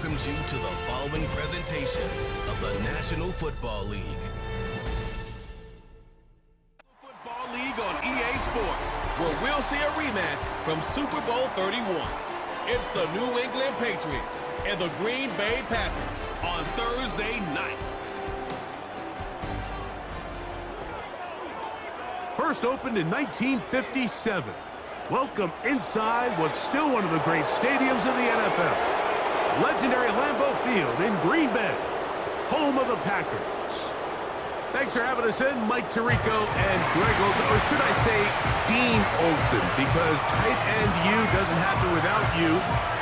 welcomes you to the following presentation of the National Football League. Football League on EA Sports, where we'll see a rematch from Super Bowl 31. It's the New England Patriots and the Green Bay Packers on Thursday night. First opened in 1957. Welcome inside what's still one of the great stadiums in the NFL. Legendary Lambeau Field in Green Bay, home of the Packers. Thanks for having us in, Mike Tirico and Greg Olsen, or should I say Dean Olsen, because tight end U doesn't happen without you.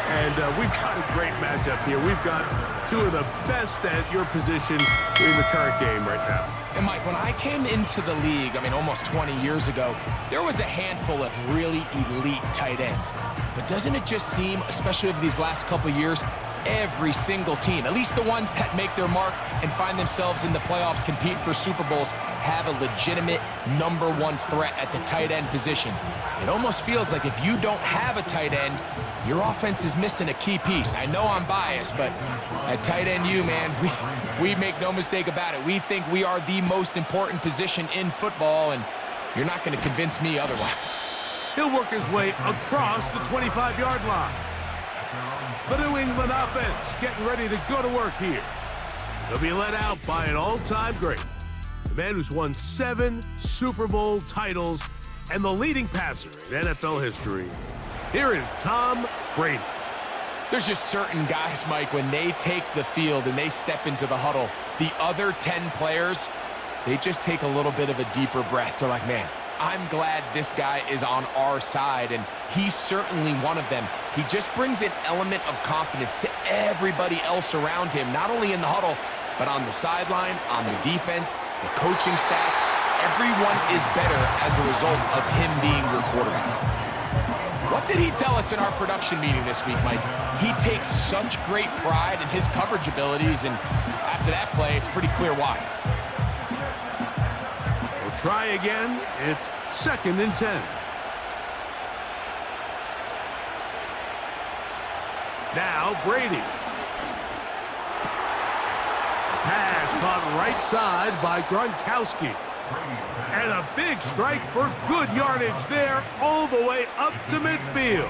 And we've got a great matchup here. We've got two of the best at your position in the current game right now. And Mike, when I came into the league, almost 20 years ago, there was a handful of really elite tight ends. But doesn't it just seem, especially over these last couple of years, every single team, at least the ones that make their mark and find themselves in the playoffs competing for Super Bowls, have a legitimate #1 threat at the tight end position. It almost feels like if you don't have a tight end, your offense is missing a key piece. I know I'm biased, but at tight end U, man, we make no mistake about it. We think we are the most important position in football, and you're not going to convince me otherwise. He'll work his way across the 25-yard line. The New England offense getting ready to go to work here. They'll be led out by an all-time great, the man who's won 7 Super Bowl titles and the leading passer in NFL history. Here is Tom Brady. There's just certain guys, Mike, when they take the field and they step into the huddle, the other 10 players, they just take a little bit of a deeper breath. They're like, man, I'm glad this guy is on our side, and he's certainly one of them. He just brings an element of confidence to everybody else around him, not only in the huddle, but on the sideline, on the defense, the coaching staff. Everyone is better as the result of him being your quarterback. What did he tell us in our production meeting this week, Mike? He takes such great pride in his coverage abilities, and after that play, it's pretty clear why. We'll try again. It's 2nd and 10. Now Brady. Pass caught right side by Gronkowski. And a big strike for good yardage there all the way up to midfield.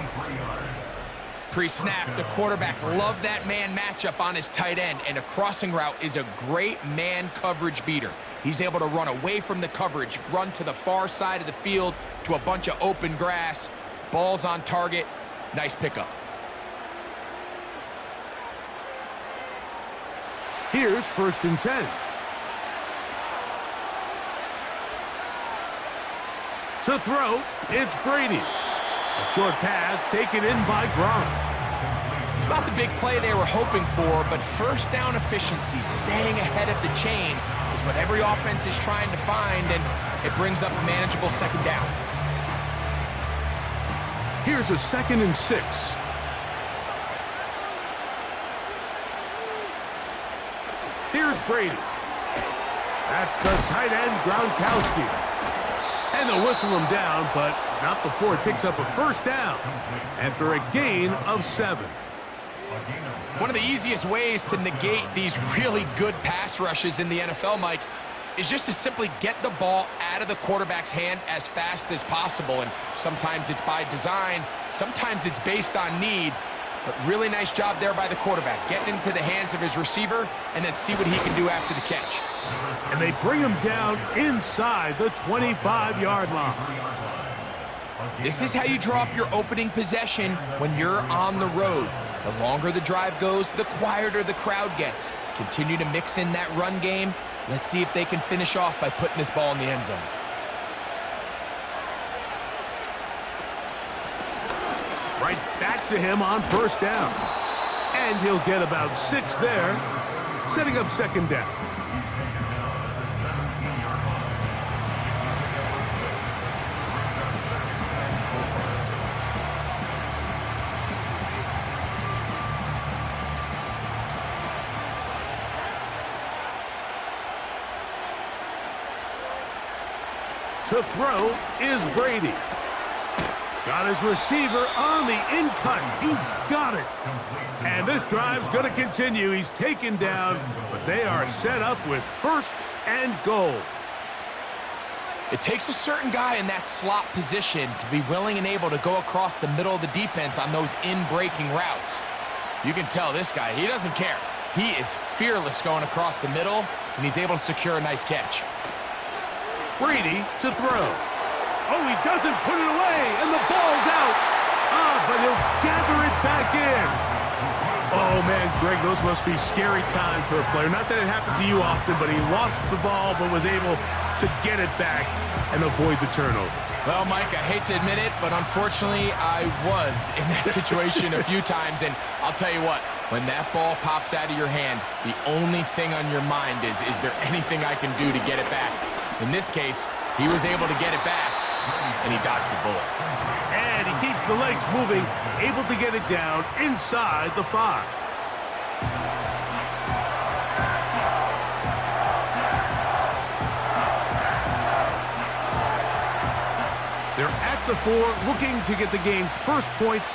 Pre-snap, the quarterback loved that man matchup on his tight end, and a crossing route is a great man coverage beater. He's able to run away from the coverage, run to the far side of the field to a bunch of open grass. Ball's on target. Nice pickup. Here's 1st and 10. To throw, it's Brady. A short pass taken in by Gronk. It's not the big play they were hoping for, but first down efficiency, staying ahead of the chains, is what every offense is trying to find, and it brings up a manageable 2nd down. Here's a 2nd and 6. Here's Brady. That's the tight end, Gronkowski. And they'll whistle him down, but not before he picks up a 1st down after a gain of 7. One of the easiest ways to negate these really good pass rushes in the NFL, Mike, is just to simply get the ball out of the quarterback's hand as fast as possible. And sometimes it's by design, sometimes it's based on need. But really nice job there by the quarterback, getting into the hands of his receiver and then see what he can do after the catch. And they bring him down inside the 25-yard line. This is how you draw up your opening possession when you're on the road. The longer the drive goes, the quieter the crowd gets. Continue to mix in that run game. Let's see if they can finish off by putting this ball in the end zone. Right back to him on 1st down. And he'll get about 6 there, setting up 2nd down. To throw is Brady. Got his receiver on the in-cut. He's got it. And this drive's going to continue. He's taken down, but they are set up with 1st and goal. It takes a certain guy in that slot position to be willing and able to go across the middle of the defense on those in-breaking routes. You can tell this guy, he doesn't care. He is fearless going across the middle, and he's able to secure a nice catch. Brady to throw. Oh, he doesn't put it away, and the ball's out. But he'll gather it back in. Oh, man, Greg, those must be scary times for a player. Not that it happened to you often, but he lost the ball but was able to get it back and avoid the turnover. Well, Mike, I hate to admit it, but unfortunately, I was in that situation a few times, and I'll tell you what, when that ball pops out of your hand, the only thing on your mind is there anything I can do to get it back? In this case, he was able to get it back, and he dodged the bullet. And he keeps the legs moving, able to get it down inside the 5. They're at the 4, looking to get the game's first points.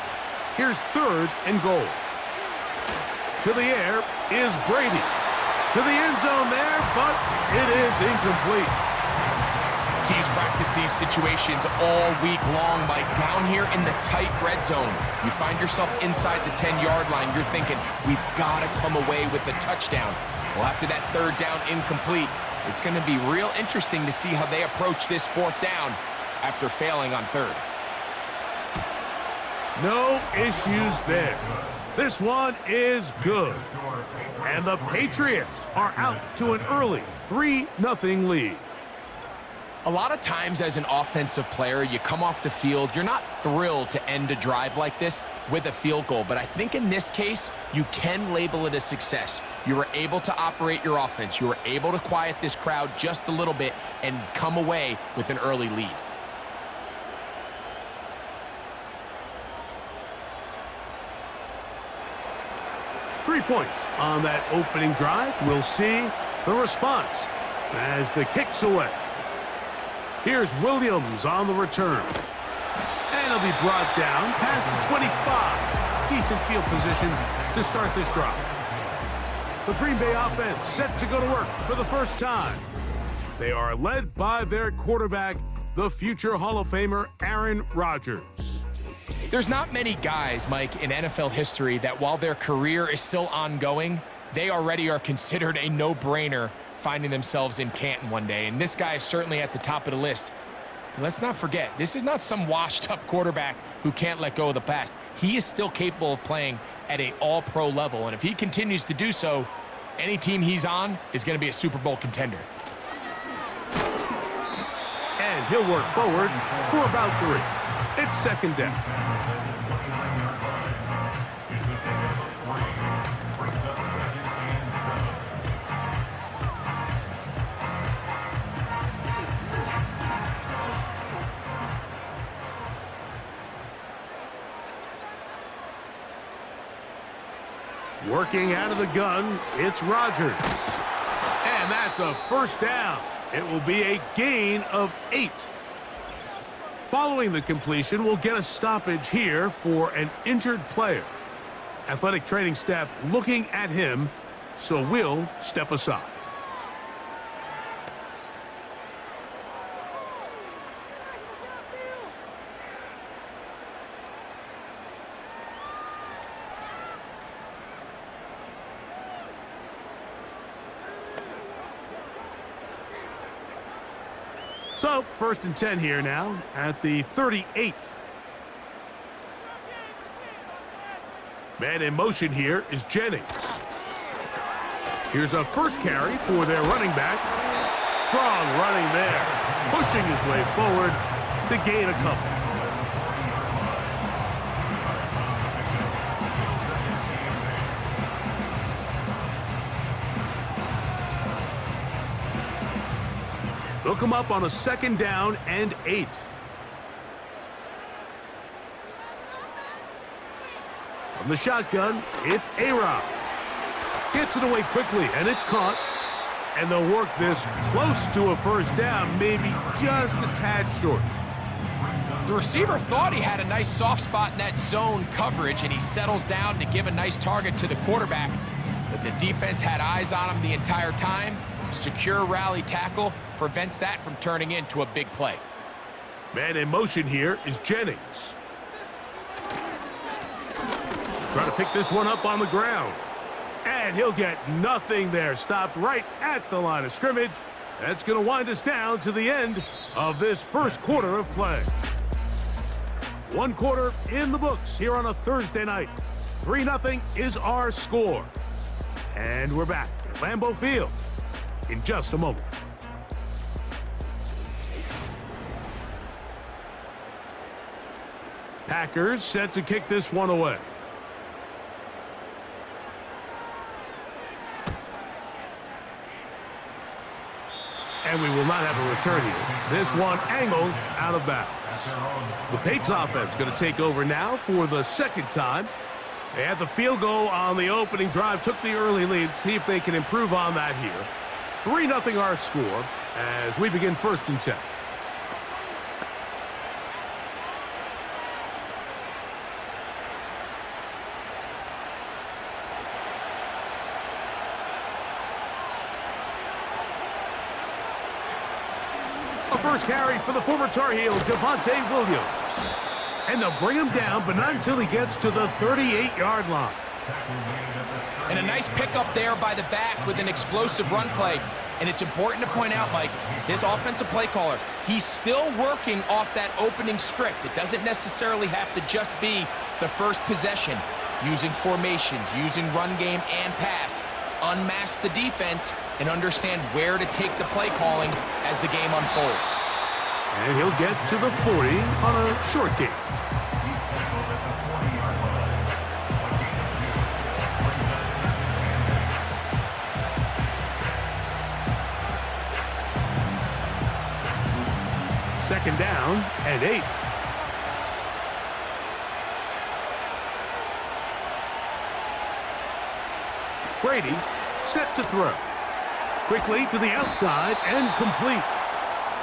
Here's 3rd and goal. To the air is Brady. To the end zone there, but it is incomplete. Teams practice these situations all week long, Mike. Down here in the tight red zone, you find yourself inside the 10-yard line. You're thinking, we've got to come away with a touchdown. Well, after that 3rd down incomplete, it's going to be real interesting to see how they approach this 4th down after failing on 3rd. No issues there. This one is good. And the Patriots are out to an early 3-0 lead. A lot of times as an offensive player, you come off the field, you're not thrilled to end a drive like this with a field goal. But I think in this case, you can label it a success. You were able to operate your offense. You were able to quiet this crowd just a little bit and come away with an early lead. Three points on that opening drive. We'll see the response as the kick's away. Here's Williams on the return. And he'll be brought down past the 25. Decent field position to start this drive. The Green Bay offense set to go to work for the first time. They are led by their quarterback, the future Hall of Famer, Aaron Rodgers. There's not many guys, Mike, in NFL history that while their career is still ongoing, they already are considered a no-brainer finding themselves in Canton one day. And this guy is certainly at the top of the list. But let's not forget, this is not some washed-up quarterback who can't let go of the past. He is still capable of playing at an all-pro level. And if he continues to do so, any team he's on is going to be a Super Bowl contender. And he'll work forward for about 3. It's 2nd down. Working out of the gun, it's Rodgers. And that's a 1st down. It will be a gain of 8. Following the completion, we'll get a stoppage here for an injured player. Athletic training staff looking at him, so we'll step aside. So, 1st and 10 here now at the 38. Man in motion here is Jennings. Here's a 1st carry for their running back. Strong running there, pushing his way forward to gain a couple. They'll come up on a 2nd down and 8. From the shotgun, it's A-Rod. Gets it away quickly, and it's caught. And they'll work this close to a 1st down, maybe just a tad short. The receiver thought he had a nice soft spot in that zone coverage, and he settles down to give a nice target to the quarterback. But the defense had eyes on him the entire time. Secure rally tackle prevents that from turning into a big play. Man in motion here is Jennings. Trying to pick this one up on the ground. And he'll get nothing there. Stopped right at the line of scrimmage. That's going to wind us down to the end of this first quarter of play. One quarter in the books here on a Thursday night. 3-0 is our score. And we're back at Lambeau Field in just a moment. Packers set to kick this one away. And we will not have a return here. This one angled out of bounds. The Patriots offense going to take over now for the second time. They had the field goal on the opening drive, took the early lead. See if they can improve on that here. 3-0 our score as we begin 1st and 10. A first carry for the former Tar Heel, Devontae Williams. And they'll bring him down, but not until he gets to the 38-yard line. And a nice pickup there by the back with an explosive run play. And it's important to point out, Mike, his offensive play caller, he's still working off that opening script. It doesn't necessarily have to just be the first possession. Using formations, using run game and pass. Unmask the defense and understand where to take the play calling as the game unfolds. And he'll get to the 40 on a short game. Second down and 8. Brady set to throw. Quickly to the outside and complete.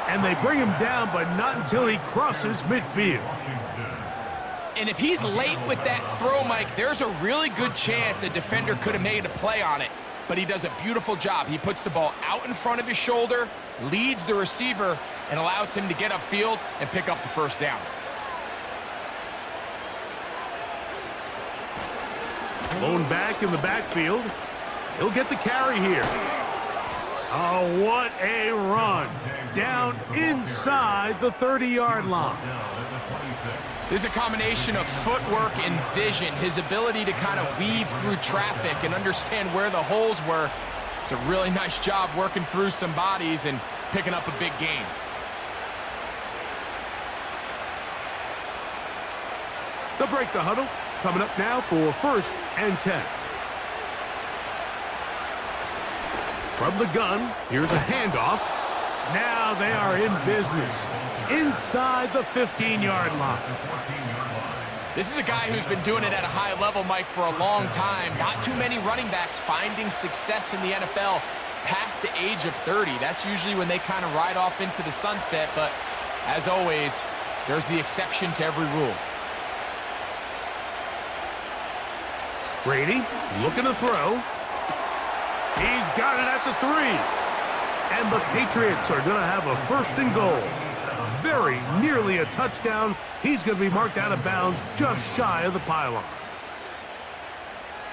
And they bring him down, but not until he crosses midfield. And if he's late with that throw, Mike, there's a really good chance a defender could have made a play on it. But he does a beautiful job. He puts the ball out in front of his shoulder, leads the receiver, and allows him to get upfield and pick up the first down. Blown back in the backfield. He'll get the carry here. Oh, what a run. Down inside the 30-yard line. There's a combination of footwork and vision, his ability to kind of weave through traffic and understand where the holes were. It's a really nice job working through some bodies and picking up a big gain. They'll break the huddle. Coming up now for 1st and 10. From the gun, here's a handoff. Now they are in business inside the 15-yard line. This is a guy who's been doing it at a high level, Mike, for a long time. Not too many running backs finding success in the NFL past the age of 30. That's usually when they kind of ride off into the sunset, but as always, there's the exception to every rule. Brady looking to throw. He's got it at the 3. And the Patriots are going to have a 1st and goal. Very nearly a touchdown. He's going to be marked out of bounds just shy of the pylon.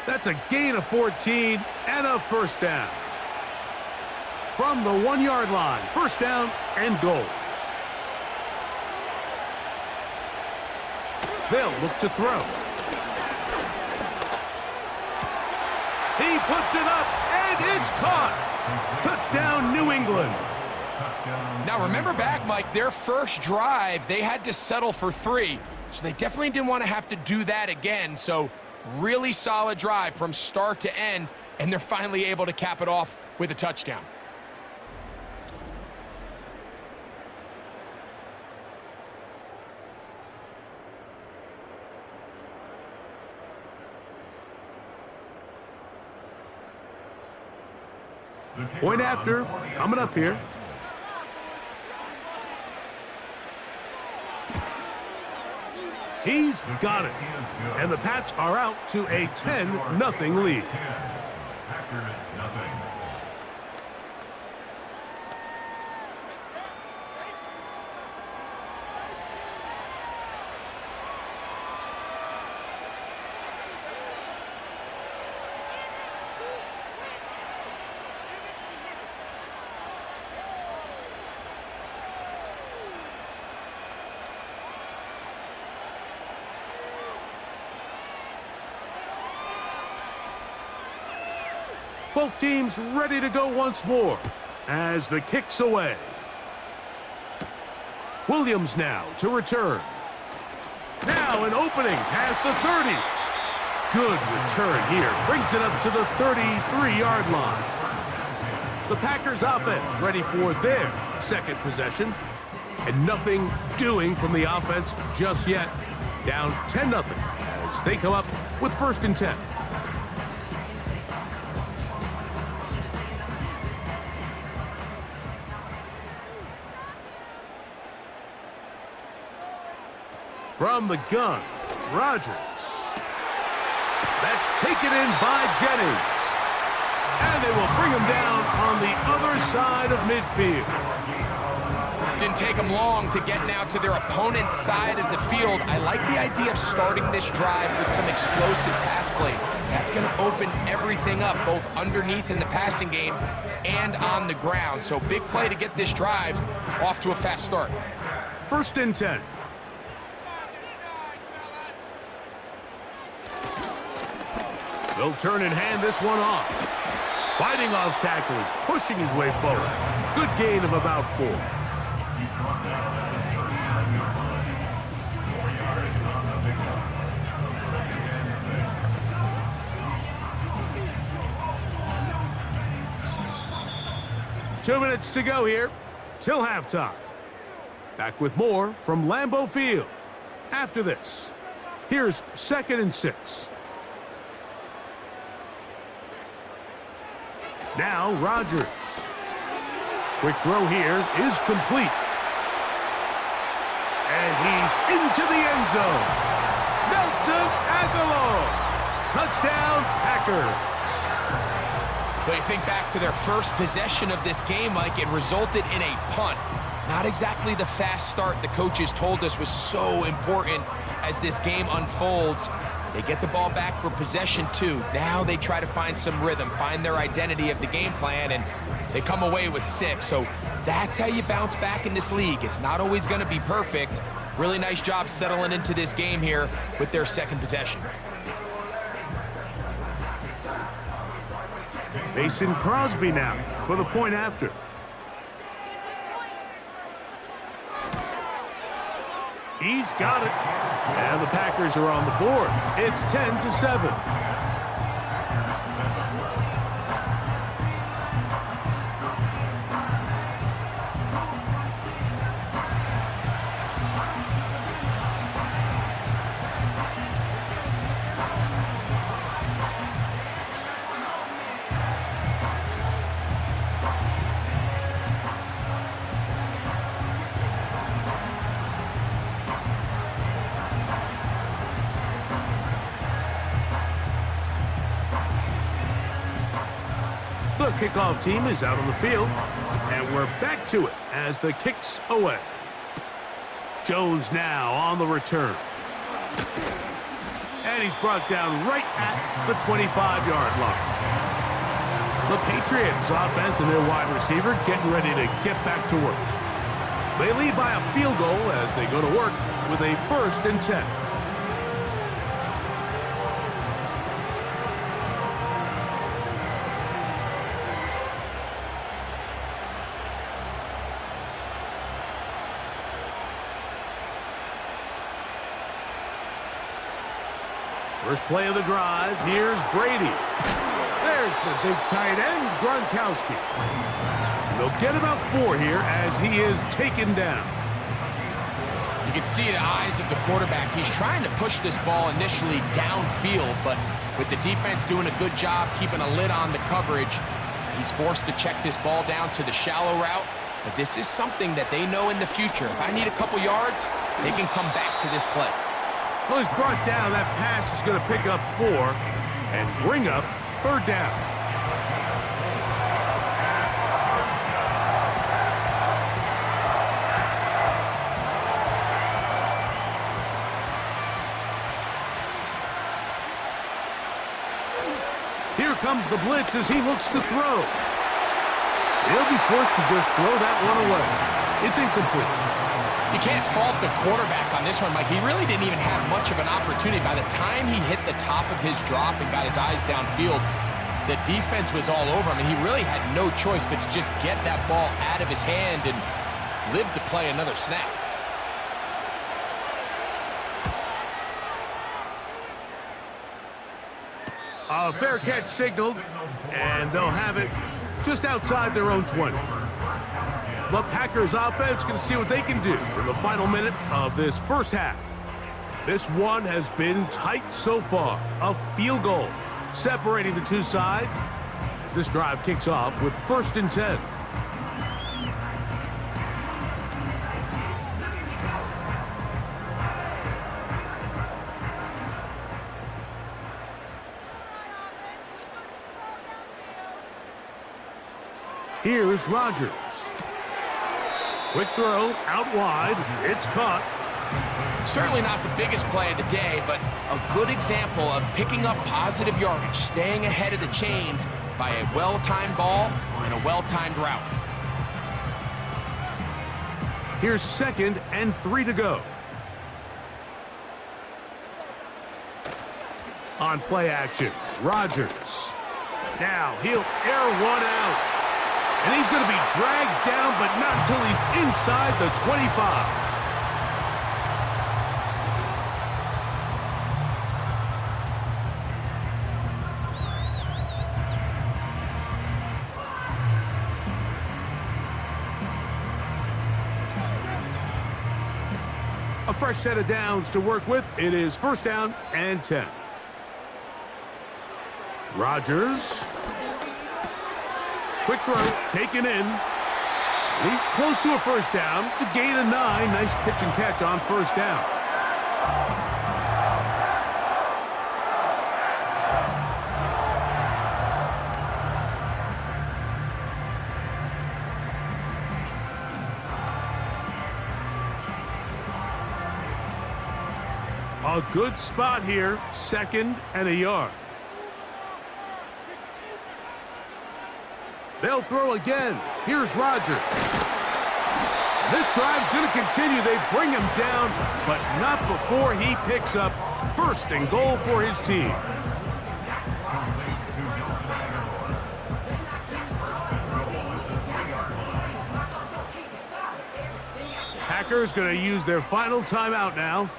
That's a gain of 14 and a 1st down. From the 1-yard line, 1st down and goal. They'll look to throw. He puts it up, and it's caught. Touchdown, New England. Now, remember back, Mike, their first drive, they had to settle for 3. So they definitely didn't want to have to do that again. So really solid drive from start to end, and they're finally able to cap it off with a touchdown. Point after, coming up here. He's got it. And the Pats are out to a 10-0 lead. Packers nothing. Both teams ready to go once more as the kick's away. Williams now to return. Now an opening past the 30. Good return here. Brings it up to the 33-yard line. The Packers offense ready for their second possession. And nothing doing from the offense just yet. Down 10-0 as they come up with 1st and 10. From the gun, Rodgers. That's taken in by Jennings. And they will bring him down on the other side of midfield. Didn't take them long to get now to their opponent's side of the field. I like the idea of starting this drive with some explosive pass plays. That's going to open everything up, both underneath in the passing game and on the ground. So big play to get this drive off to a fast start. 1st and 10. They'll turn and hand this one off. Fighting off tackles, pushing his way forward. Good gain of about 4. Two minutes to go here till halftime. Back with more from Lambeau Field. After this, here's 2nd and 6. Now Rodgers. Quick throw here is complete. And he's into the end zone. Nelson Aguilar. Touchdown, Packers. But you think back to their first possession of this game, Mike, it resulted in a punt. Not exactly the fast start the coaches told us was so important as this game unfolds. They get the ball back for possession 2. Now they try to find some rhythm, find their identity of the game plan, and they come away with 6. So that's how you bounce back in this league. It's not always going to be perfect. Really nice job settling into this game here with their second possession. Mason Crosby now for the point after. He's got it. And the Packers are on the board. It's 10-7. The kickoff team is out on the field, and we're back to it as the kick's away. Jones now on the return. And he's brought down right at the 25-yard line. The Patriots offense and their wide receiver getting ready to get back to work. They lead by a field goal as they go to work with a 1st and 10. First play of the drive, here's Brady. There's the big tight end, Gronkowski. And they'll get about 4 here as he is taken down. You can see the eyes of the quarterback. He's trying to push this ball initially downfield, but with the defense doing a good job keeping a lid on the coverage, he's forced to check this ball down to the shallow route. But this is something that they know in the future. If I need a couple yards, they can come back to this play. Well, he's brought down. That pass is going to pick up 4 and bring up 3rd down. Here comes the blitz as he looks to throw. He'll be forced to just throw that one away. It's incomplete. You can't fault the quarterback on this one, Mike. He really didn't even have much of an opportunity. By the time he hit the top of his drop and got his eyes downfield, the defense was all over him, and he really had no choice but to just get that ball out of his hand and live to play another snap. A fair catch signaled, and they'll have it just outside their own 20. The Packers offense can see what they can do in the final minute of this first half. This one has been tight so far. A field goal separating the two sides as this drive kicks off with 1st and 10. Here's Rodgers. Quick throw, out wide, it's caught. Certainly not the biggest play of the day, but a good example of picking up positive yardage, staying ahead of the chains by a well-timed ball and a well-timed route. Here's 2nd and 3 to go. On play action, Rodgers. Now he'll air one out. And he's going to be dragged down, but not until he's inside the 25. A fresh set of downs to work with. It is 1st down and 10. Rodgers. Quick throw, taken in. He's close to a 1st down. It's a gain of 9. Nice pitch and catch on 1st down. A good spot here. 2nd and a yard. They'll throw again. Here's Rodgers. This drive's going to continue. They bring him down, but not before he picks up 1st and goal for his team. Packers going to use their final timeout now.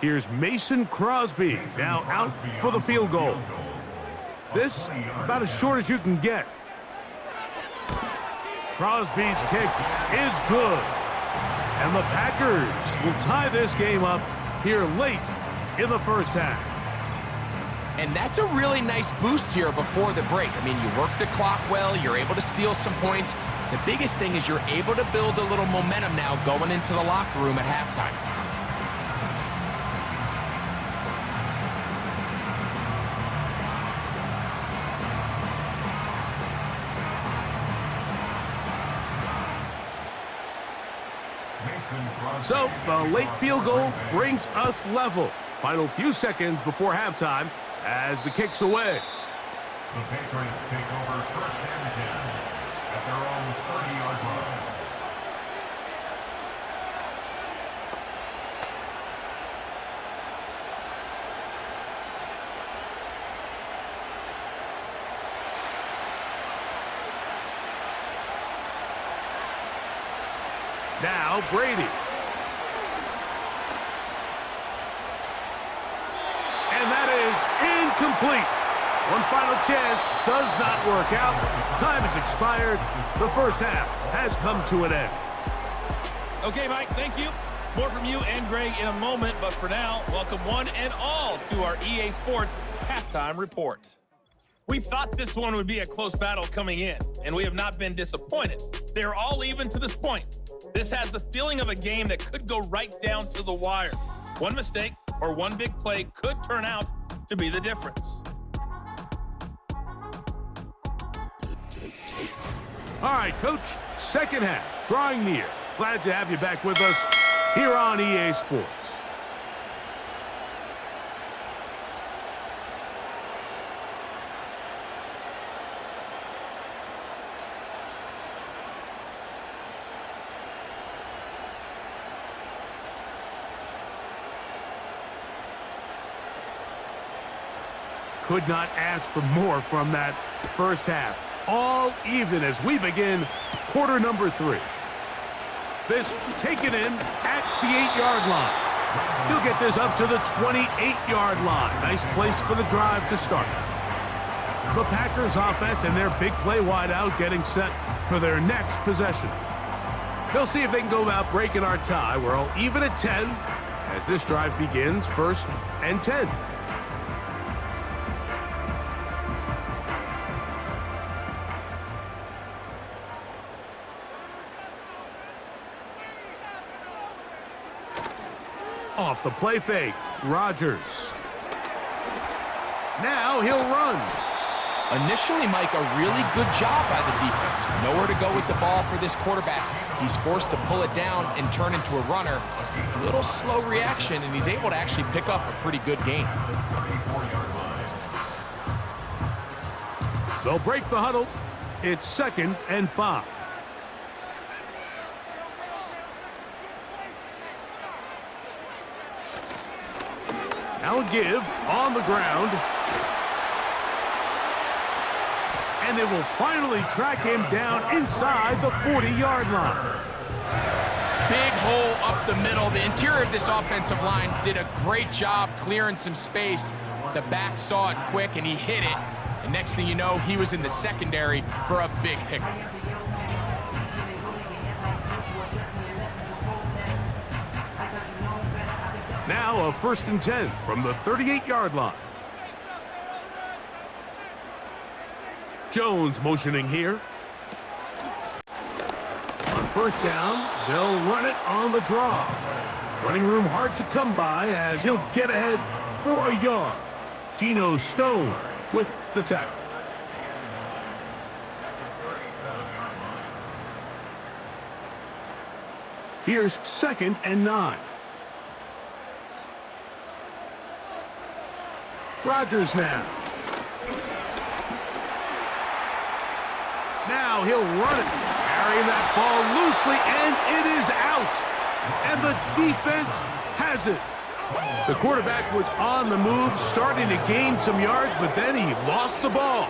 Here's Mason Crosby, now out for the field goal. This, about as short as you can get. Crosby's kick is good. And the Packers will tie this game up here late in the 1st half. And that's a really nice boost here before the break. I mean, you work the clock well, you're able to steal some points. The biggest thing is you're able to build a little momentum now going into the locker room at halftime. So, the late field goal brings us level. Final few seconds before halftime as the kick's away. The Patriots take over 1st and 10 at their own 30-yard line. Now, Brady. And that is incomplete. One final chance does not work out. Time has expired. The 1st half has come to an end. Okay, Mike, thank you. More from you and Greg in a moment, but for now, welcome one and all to our EA Sports Halftime Report. We thought this one would be a close battle coming in, and we have not been disappointed. They're all even to this point. This has the feeling of a game that could go right down to the wire. One mistake or one big play could turn out to be the difference. All right, Coach, second half, drawing near. Glad to have you back with us here on EA Sports. Could not ask for more from that first half. All even as we begin quarter number 3. This taken in at the 8-yard line. He'll get this up to the 28-yard line. Nice place for the drive to start. The Packers offense and their big play wideout getting set for their next possession. They'll see if they can go about breaking our tie. We're all even at 10 as this drive begins, 1st and 10. Off the play fake, Rodgers. Now he'll run. Initially, Mike, a really good job by the defense. Nowhere to go with the ball for this quarterback. He's forced to pull it down and turn into a runner. Little slow reaction, and he's able to actually pick up a pretty good gain. They'll break the huddle. It's 2nd and 5. Now give on the ground. And they will finally track him down inside the 40-yard line. Big hole up the middle. The interior of this offensive line did a great job clearing some space. The back saw it quick, and he hit it. And next thing you know, he was in the secondary for a big pickup. Now a 1st and 10 from the 38-yard line. Jones motioning here. On 1st down, they'll run it on the draw. Running room hard to come by as he'll get ahead for a yard. Geno Stone with the tackle. Here's 2nd and 9. Rodgers now. Now he'll run it. Carrying that ball loosely, and it is out. And the defense has it. The quarterback was on the move, starting to gain some yards, but then he lost the ball.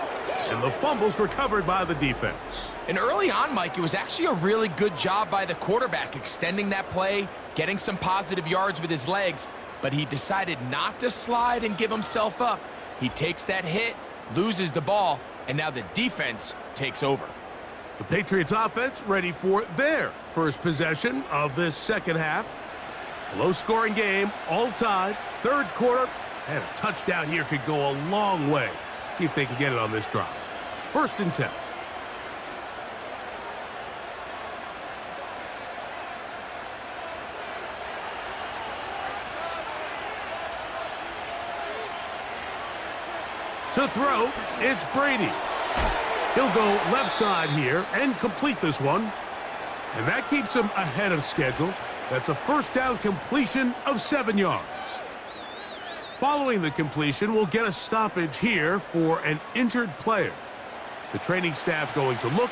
And the fumble's recovered by the defense. And early on, Mike, it was actually a really good job by the quarterback, extending that play, getting some positive yards with his legs. But he decided not to slide and give himself up. He takes that hit, loses the ball, and now the defense takes over. The Patriots offense ready for their first possession of this second half. Low-scoring game, all tied, 3rd quarter, and a touchdown here could go a long way. See if they can get it on this drive. 1st and 10. To throw, it's Brady. He'll go left side here and complete this one. And that keeps him ahead of schedule. That's a 1st down completion of 7 yards. Following the completion, we'll get a stoppage here for an injured player. The training staff going to look,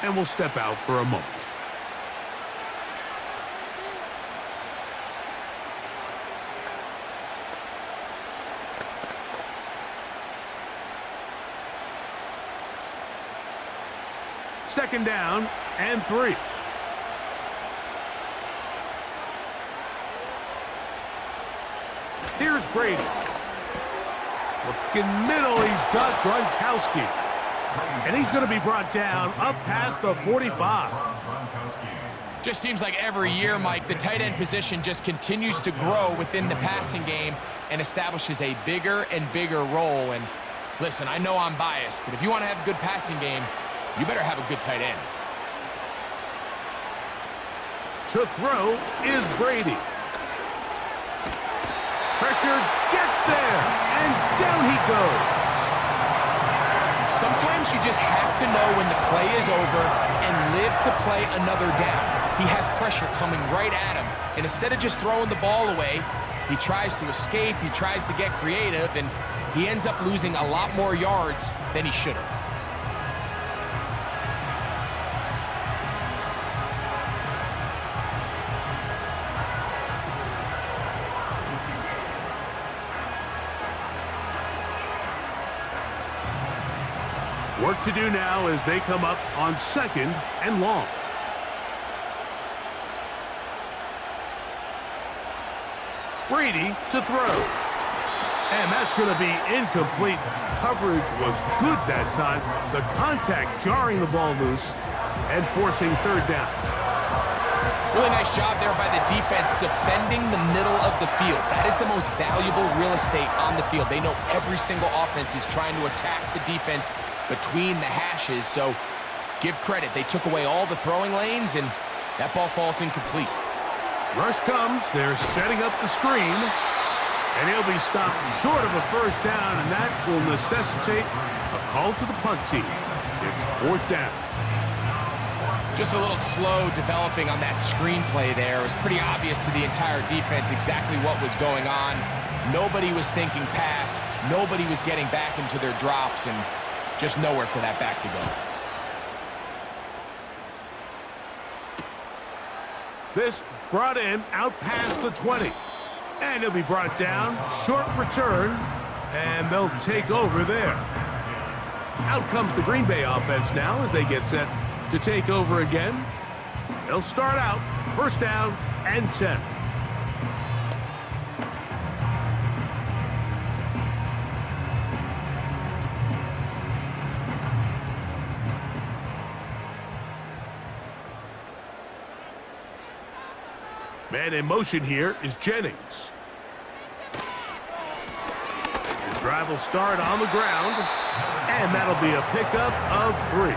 and we'll step out for a moment. Second down and 3. Here's Brady. Looking middle, he's got Gronkowski. And he's going to be brought down up past the 45. Just seems like every year, Mike, the tight end position just continues to grow within the passing game and establishes a bigger and bigger role. And listen, I know I'm biased, but if you want to have a good passing game, you better have a good tight end. To throw is Brady. Pressure gets there, and down he goes. Sometimes you just have to know when the play is over and live to play another down. He has pressure coming right at him, and instead of just throwing the ball away, he tries to escape, he tries to get creative, and he ends up losing a lot more yards than he should have. Work to do now as they come up on 2nd and long. Brady to throw. And that's going to be incomplete. Coverage was good that time. The contact jarring the ball loose and forcing 3rd down. Really nice job there by the defense defending the middle of the field. That is the most valuable real estate on the field. They know every single offense is trying to attack the defense between the hashes, so give credit. They took away all the throwing lanes, and that ball falls incomplete. Rush comes. They're setting up the screen, and he'll be stopped short of a 1st down, and that will necessitate a call to the punt team. It's 4th down. Just a little slow developing on that screenplay there. It was pretty obvious to the entire defense exactly what was going on. Nobody was thinking pass. Nobody was getting back into their drops, and just nowhere for that back to go. This brought in out past the 20. And he'll be brought down. Short return. And they'll take over there. Out comes the Green Bay offense now as they get set to take over again. They'll start out 1st down and 10. Man in motion here is Jennings. His drive will start on the ground, and that'll be a pickup of 3.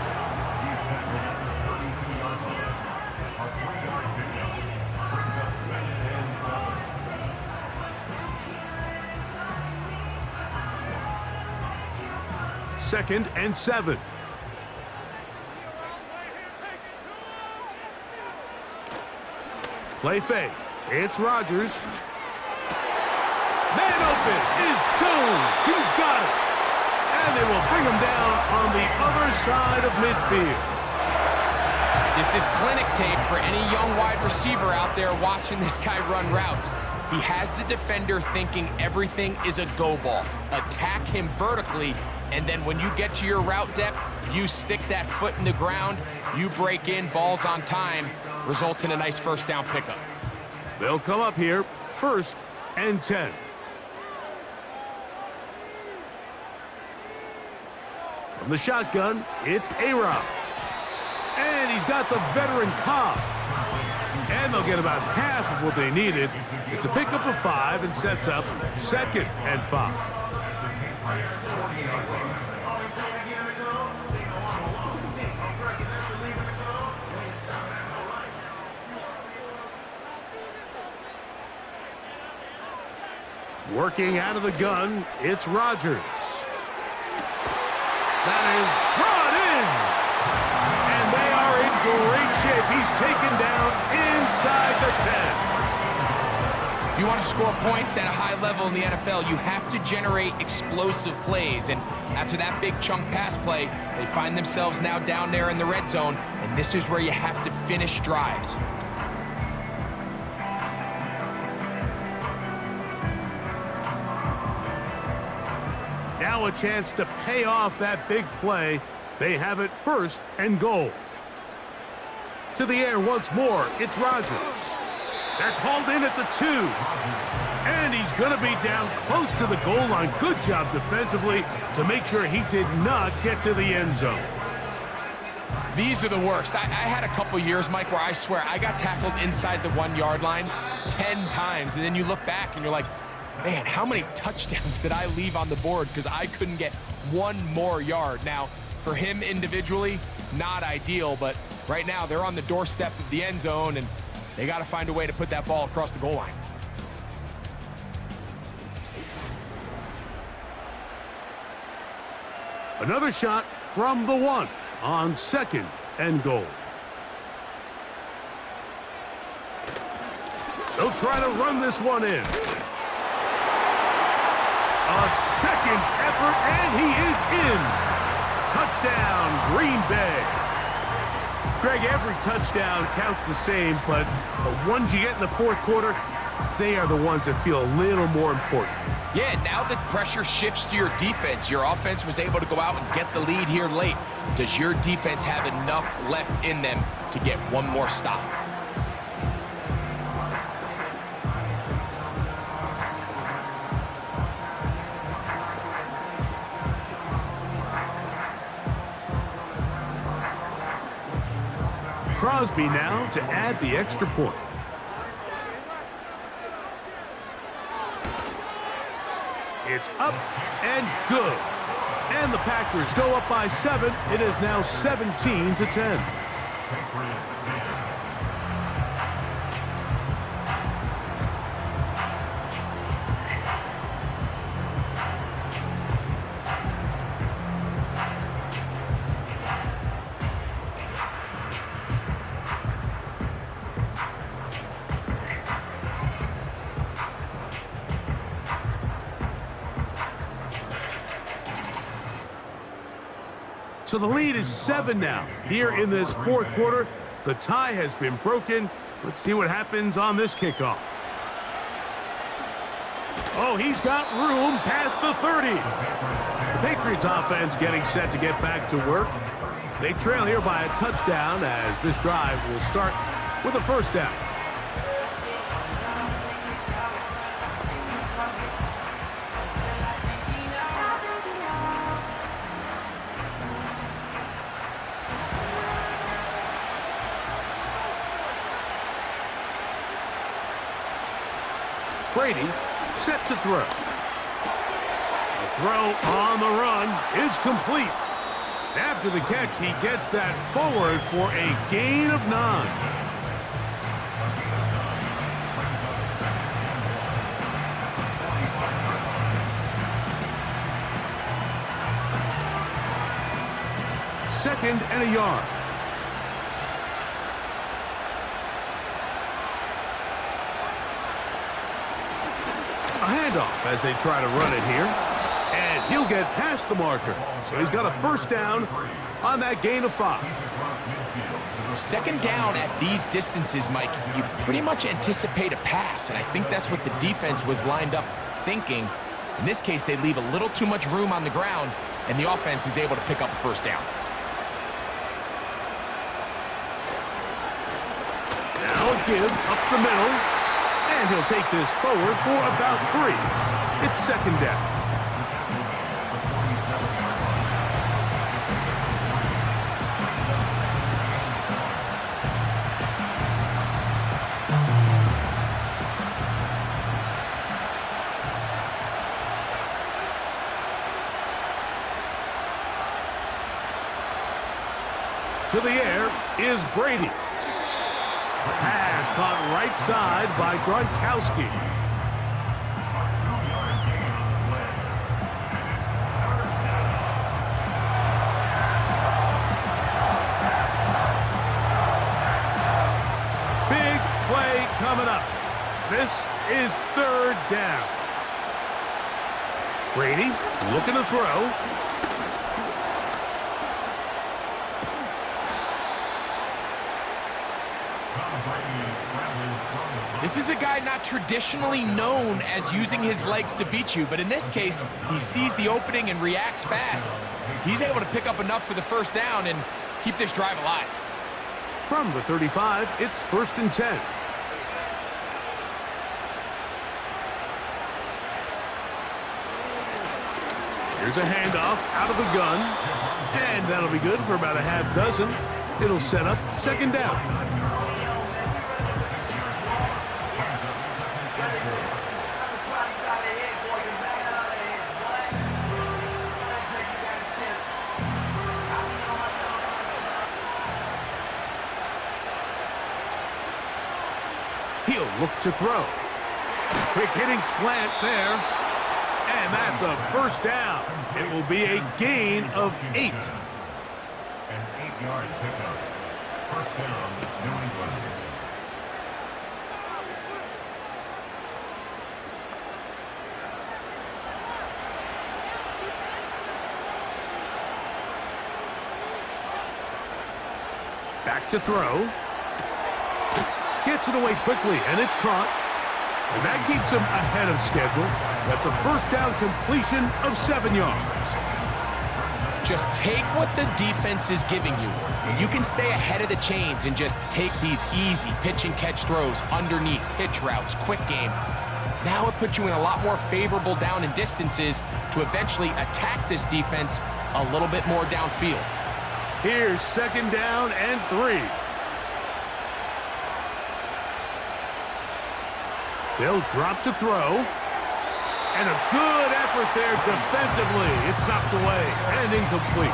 Second and 7. Play fake. It's Rodgers. Man open is Jones. He's got it. And they will bring him down on the other side of midfield. This is clinic tape for any young wide receiver out there watching this guy run routes. He has the defender thinking everything is a go ball. Attack him vertically, and then when you get to your route depth, you stick that foot in the ground, you break in, balls on time, results in a nice 1st down pickup. They'll come up here 1st and 10. From the shotgun, it's A-Rod. And he's got the veteran Cobb. And they'll get about half of what they needed. It's a pickup of 5 and sets up 2nd and 5. Working out of the gun, it's Rodgers. That is brought in. And they are in great shape. He's taken down inside the 10. If you want to score points at a high level in the NFL, you have to generate explosive plays. And after that big chunk pass play, they find themselves now down there in the red zone. And this is where you have to finish drives. Now a chance to pay off that big play. They have it 1st and goal. To the air once more, it's Rodgers. That's hauled in at the 2. And he's going to be down close to the goal line. Good job defensively to make sure he did not get to the end zone. These are the worst. I had a couple years, Mike, where I swear I got tackled inside the 1 yard line 10 times, and then you look back and you're like, man, how many touchdowns did I leave on the board because I couldn't get one more yard? Now, for him individually, not ideal, but right now they're on the doorstep of the end zone, and they got to find a way to put that ball across the goal line. Another shot from the 1 on 2nd and goal. They'll try to run this one in. A second effort, and he is in. Touchdown, Green Bay. Greg, every touchdown counts the same, but the ones you get in the fourth quarter, they are the ones that feel a little more important. Yeah, now the pressure shifts to your defense. Your offense was able to go out and get the lead here late. Does your defense have enough left in them to get one more stop? Crosby now to add the extra point. It's up and good. And the Packers go up by 7. It is now 17-10. So the lead is 7 now. Here in this fourth quarter, the tie has been broken. Let's see what happens on this kickoff. Oh, he's got room past the 30. The Patriots offense getting set to get back to work. They trail here by a touchdown as this drive will start with a first down. Brady set to throw. The throw on the run is complete. After the catch, he gets that forward for a gain of 9. Second and a yard. A handoff as they try to run it here. And he'll get past the marker. So he's got a first down on that gain of 5. Second down at these distances, Mike, you pretty much anticipate a pass, and I think that's what the defense was lined up thinking. In this case, they leave a little too much room on the ground, and the offense is able to pick up a first down. Now a give up the middle. And he'll take this forward for about 3. It's second down. To the air is Brady. The pass caught right side by Gronkowski. Big play coming up. This is third down. Brady looking to throw. This is a guy not traditionally known as using his legs to beat you, but in this case, he sees the opening and reacts fast. He's able to pick up enough for the first down and keep this drive alive. From the 35, it's first and 10. Here's a handoff out of the gun, and that'll be good for about a half dozen. It'll set up second down. He'll look to throw. Quick hitting slant there. And that's a first down. It will be a gain of 8. An 8-yard pickup. First down, New England. Back to throw. Gets it away quickly, and it's caught. And that keeps him ahead of schedule. That's a first down completion of 7 yards. Just take what the defense is giving you. And you can stay ahead of the chains and just take these easy pitch and catch throws underneath, hitch routes, quick game. Now it puts you in a lot more favorable down and distances to eventually attack this defense a little bit more downfield. Here's second down and 3. They'll drop to throw. And a good effort there defensively. It's knocked away and incomplete.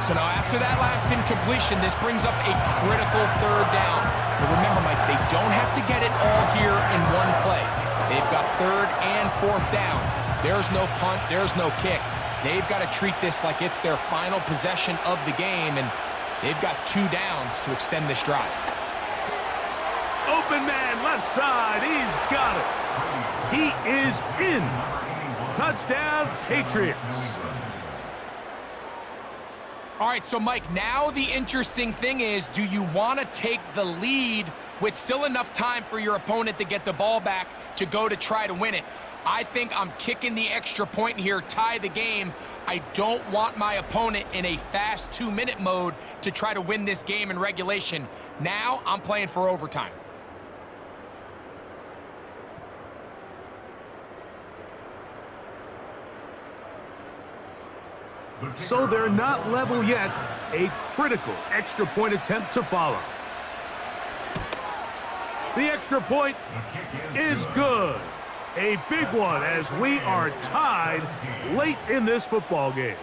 So now after that last incompletion, this brings up a critical third down. But remember, Mike, they don't have to get it all here in one play. They've got third and fourth down. There's no punt, there's no kick. They've got to treat this like it's their final possession of the game, and they've got 2 downs to extend this drive. Open man, left side, he's got it. He is in. Touchdown, Patriots. All right, so Mike, now the interesting thing is, do you want to take the lead with still enough time for your opponent to get the ball back to go to try to win it? I think I'm kicking the extra point here, tie the game. I don't want my opponent in a fast 2-minute mode to try to win this game in regulation. Now I'm playing for overtime. So they're not level yet. A critical extra point attempt to follow. The extra point is good. A big one as we are tied late in this football game.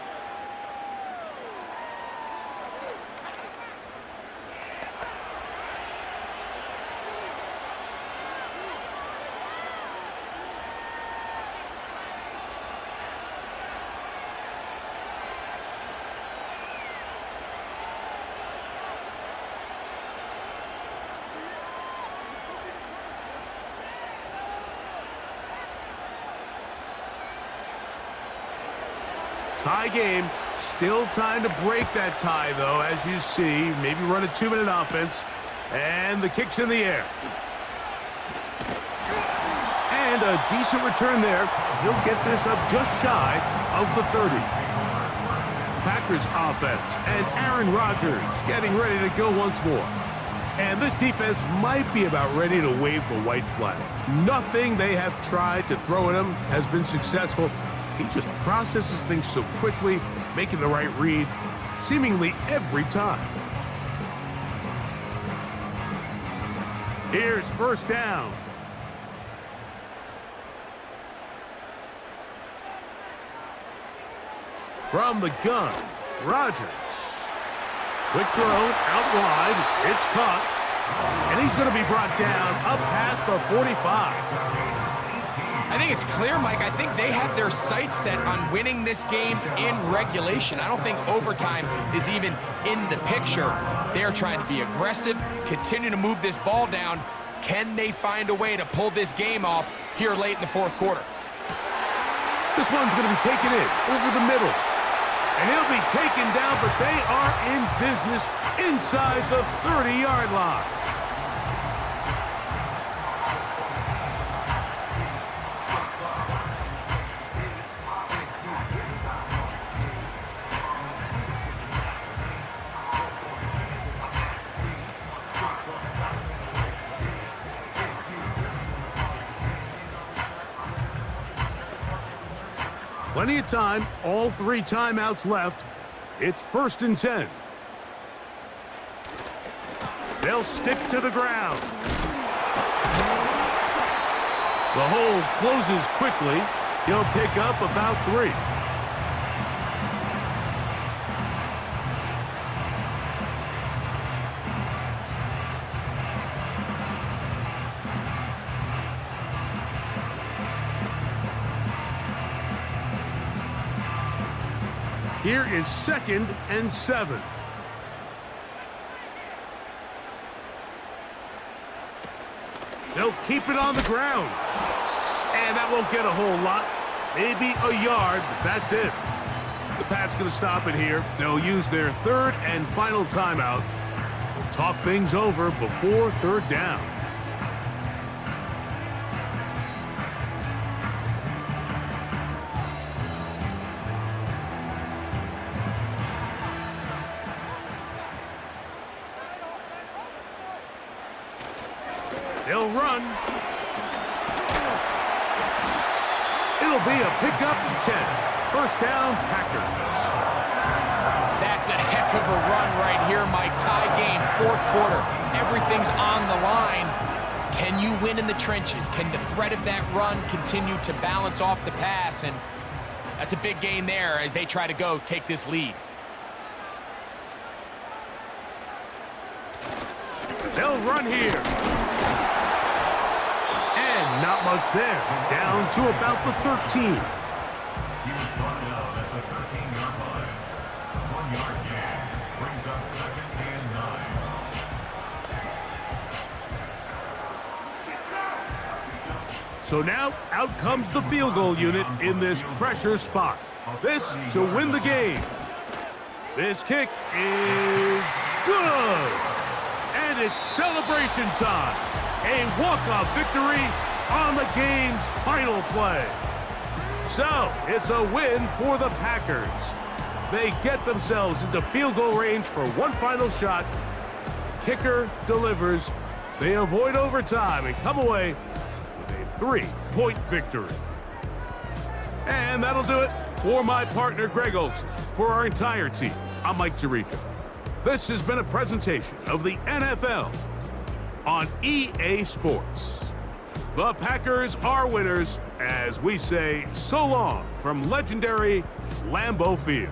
Tie game. Still time to break that tie, though, as you see. Maybe run a 2-minute offense. And the kick's in the air. And a decent return there. He'll get this up just shy of the 30. Packers offense. And Aaron Rodgers getting ready to go once more. And this defense might be about ready to wave the white flag. Nothing they have tried to throw at him has been successful. He just processes things so quickly, making the right read, seemingly every time. Here's first down. From the gun, Rodgers. Quick throw, out wide, it's caught. And he's going to be brought down up past the 45. I think it's clear, Mike. I think they have their sights set on winning this game in regulation. I don't think overtime is even in the picture. They're trying to be aggressive, continue to move this ball down. Can they find a way to pull this game off here late in the fourth quarter? This one's going to be taken in over the middle. And he'll be taken down, but they are in business inside the 30-yard line. Plenty of time, all 3 timeouts left. It's 1st and 10. They'll stick to the ground. The hole closes quickly. He'll pick up about 3. Here is 2nd and 7. They'll keep it on the ground. And that won't get a whole lot. Maybe a yard, but that's it. The Pats going to stop it here. They'll use their 3rd and final timeout. We'll talk things over before 3rd down. They'll run. It'll be a pickup of 10. 1st down, Packers. That's a heck of a run right here, Mike. Tie game, 4th quarter. Everything's on the line. Can you win in the trenches? Can the threat of that run continue to balance off the pass? And that's a big gain there as they try to take this lead. They'll run here. Not much there. Down to about the 13. He was brought down at the 13-yard line. A 1-yard gain brings up 2nd and 9. So now, out comes the field goal unit in this pressure spot. This to win the game. This kick is good. And it's celebration time. A walk-off victory on the game's final play. So, it's a win for the Packers. They get themselves into field goal range for one final shot. Kicker delivers. They avoid overtime and come away with a 3-point victory. And that'll do it for my partner, Greg Olson. For our entire team, I'm Mike Tirico. This has been a presentation of the NFL on EA Sports. The Packers are winners as we say so long from legendary Lambeau Field.